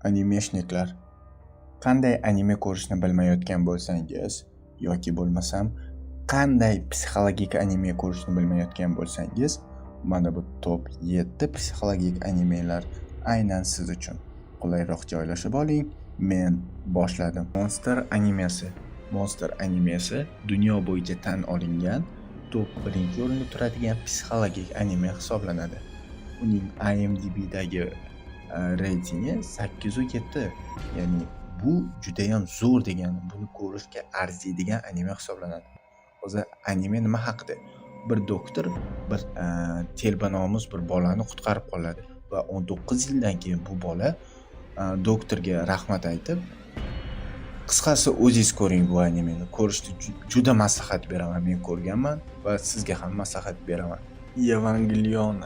Animeshniklar, qanday anime ko'rishni bilmayotgan bo'lsangiz yoki bo'lmasam qanday psixologik anime ko'rishni bilmayotgan bo'lsangiz, mana bu top 7 psixologik animelar aynan siz uchun. Qulayroq joylashib oling. Men boshladim. Monster animesi dunyo bo'yicha tan olingan top 1-o'rinda turadigan psixologik anime hisoblanadi. Uning IMDb'dagi reytingi 8.7. Ya'ni bu juda ham zo'r degani, buni ko'rishga arziydigan anime hisoblanadi. O'zi anime nima haqida? Bir doktor bir telbanomuz bir bolani qutqarib qoladi va 19 yildan keyin bu bola doktorga rahmat aytib, qisqasi o'zingiz ko'ring bu animeni. Ko'rishni juda maslahat beraman. Men ko'rganman va sizga ham maslahat beraman. Evangelion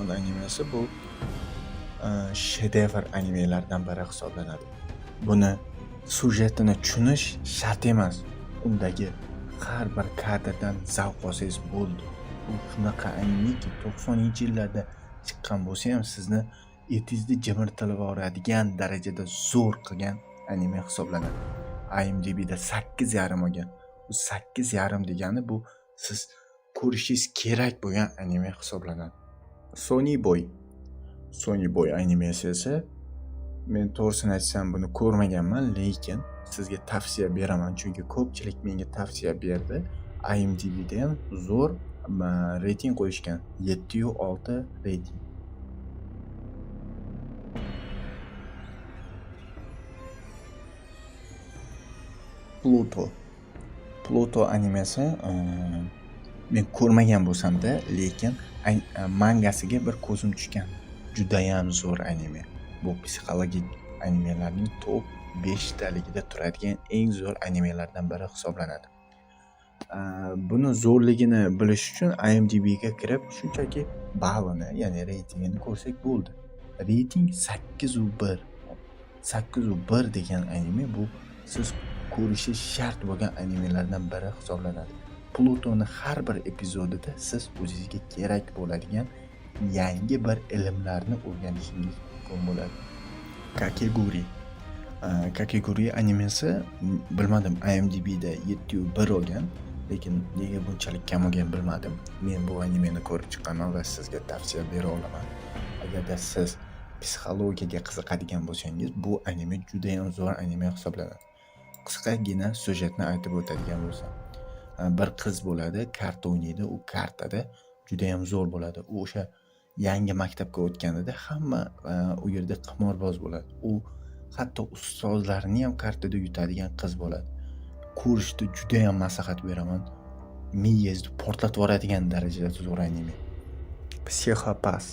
animesi bu shedevr animelardan biri hisoblanadi. Buni sujetini tushunish shart emas. Undagi har bir kadrdan zavq olsangiz bo'ldi. Bu shunaqa animeki 90-yillarda chiqqan bo'lsa ham sizni etingizni jimirtirib yuboradigan darajada zo'r qilgan anime hisoblanadi. IMDb'da 8.5 olgan. Bu 8.5 degani bu siz ko'rishingiz kerak bo'lgan anime hisoblanadi. Sony Boy animesi esa men to'g'risini aytsam buni ko'rmaganman, lekin sizga tavsiya beraman, chunki ko'pchilik menga tavsiya berdi. IMDb'da ham zo'r reyting qo'yishgan. 7.6 reyting. Pluto animesi men ko'rmagan bo'lsam-da, lekin mangasiga bir ko'zim tushgan. Juda ham zo'r anime. Bu psixologik animelarning top 5 taligida turadigan eng zo'r animelardan biri hisoblanadi. Buni zo'rligini bilish uchun IMDb'ga kirib, shunchaki balini, ya'ni reytingini ko'rsak bo'ldi. Reyting 8.1. 8.1 degan anime bu siz ko'rishingiz shart bo'lgan animelardan biri hisoblanadi. Plutoni har bir epizodida siz o'zingizga kerak bo'ladigan yangi bir ilmlarni o'rganishingiz mumkin bo'ladi. Kakeguri animesi bilmadim, IMDb'da 7.1 olgan, lekin nega bunchalik kam olgan bilmadim. Men bu animeni ko'rib chiqqaman va sizga tavsiya bera olaman. Agarda siz psixologiyaga qiziqadigan bo'lsangiz, bu anime juda ham zo'r anime hisoblanadi. Qisqagina sujetni aytib o'tadigan bo'lsam, bir qiz bo'ladi, karta o'ynaydi, u kartada juda ham zo'r bo'ladi. U o'sha yangi maktabga o'tganida hamma u yerda qimorboz bo'ladi. U hatto ustozlarini ham kartada yutadigan qiz bo'ladi. Ko'rishni juda ham maslahat beraman. Miyangizni portlatib yuboradigan darajada zo'r anime. Psixopas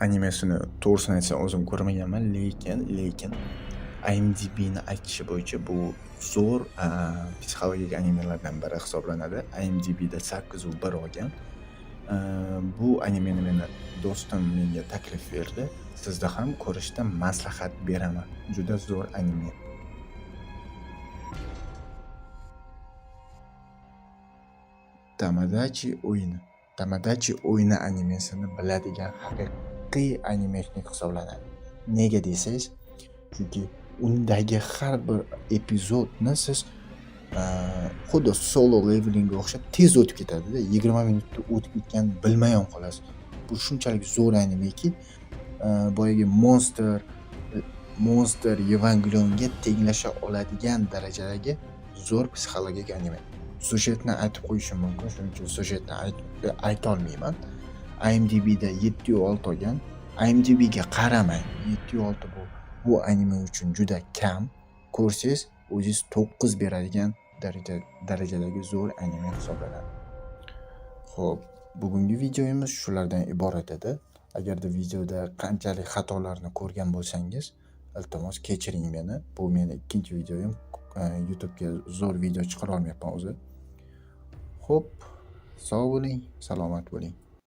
animesini to'g'risini aytsam o'zim ko'rmaganman, lekin IMDb'ni aytishi bo'yicha bu zo'r psixologik animelardan biri hisoblanadi. IMDb'da 8.1 olgan. Bu animeni meni do'stim menga taklif berdi. Sizda ham ko'rishda maslahat beraman. Juda zo'r anime. Tamagotchi o'yini animesini biladigan haqiqiy animeshnik hisoblanadi. Nega desangiz, chunki undagi har bir epizodni siz xuddi solo levelingga o'xshab tez o'tib ketadi-da, 20 minutda o'tib ketganini bilmay ham qolasiz. Bu shunchalik zo'r animeki, boyagi Monster Evangelionga tenglasha oladigan darajadagi zo'r psixologik anime. Sujetni aytib qo'yishim mumkin, shuning uchun sujetni ayta olmayman. IMDb'da 7.6 olgan. IMDb'ga qaramang. 7.6 bu anime uchun juda kam. Ko'rsangiz o'zingiz 9 beradigan darajadagi zo'r anime hisoblanadi. Xo'p, bugungi videomiz shulardan iborat edi. Agarda videoda qanchalik xatolarni ko'rgan bo'lsangiz, iltimos kechiring meni. Bu meni ikkinchi videoyim. YouTube'ga zo'r video chiqara olmayapman o'zi. Xo'p, sog' bo'ling, salomat bo'ling.